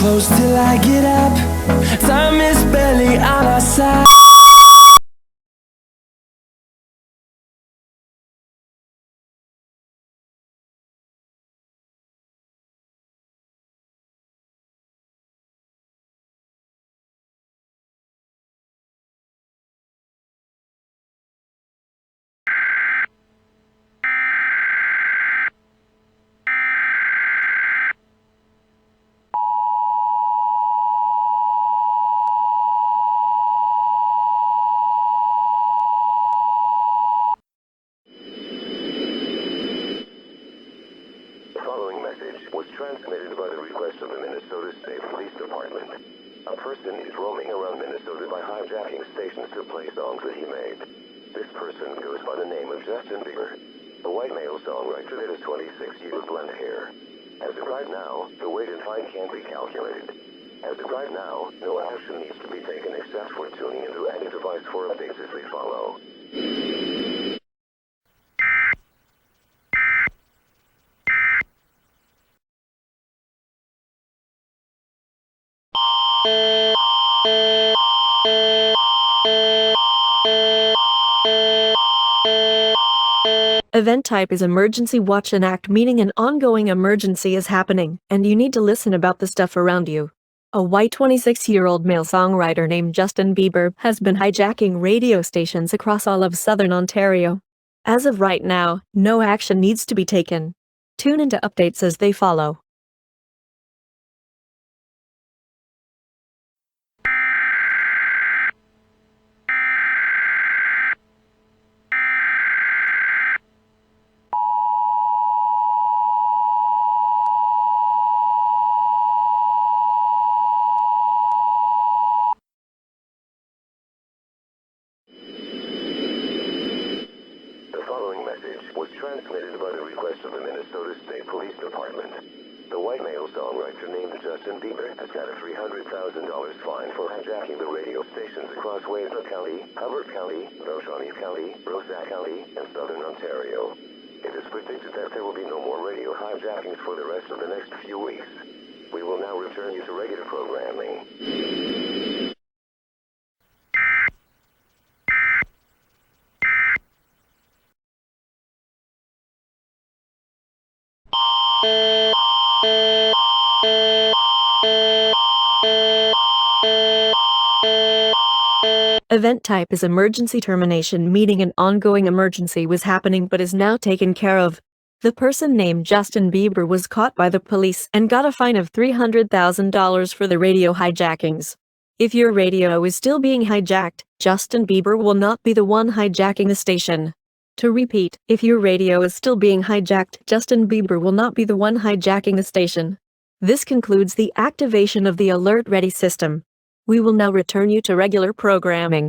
close till I get up. Time is barely on our side. Was transmitted by the request of the Minnesota State Police Department. A person is roaming around Minnesota by hijacking stations to play songs that he made. This person goes by the name of Justin Bieber, a white male songwriter that has 26 years blonde hair. As of right now, the weight and height can't be calculated. As of right now, no action needs to be taken except for tuning into any device for updates as they follow. Event type is emergency. Watch and act, meaning an ongoing emergency is happening, and you need to listen about the stuff around you. A white 26-year-old male songwriter named Justin Bieber has been hijacking radio stations across all of southern Ontario. As of right now, no action needs to be taken. Tune into updates as they follow. Was transmitted by the request of the Minnesota State Police Department. The white male songwriter named Justin Bieber has got a $300,000 fine for hijacking the radio stations across Wayne County, Hubbard County, Beltrami County, Rosac County, and southern Ontario. It is predicted that there will be no more radio hijackings for the rest of the next few weeks. We will now return you to regular programming. Event type is emergency termination, meaning an ongoing emergency was happening but is now taken care of. The person named Justin Bieber was caught by the police and got a fine of $300,000 for the radio hijackings. If your radio is still being hijacked, Justin Bieber will not be the one hijacking the station. To repeat, if your radio is still being hijacked, Justin Bieber will not be the one hijacking the station. This concludes the activation of the Alert Ready system. We will now return you to regular programming.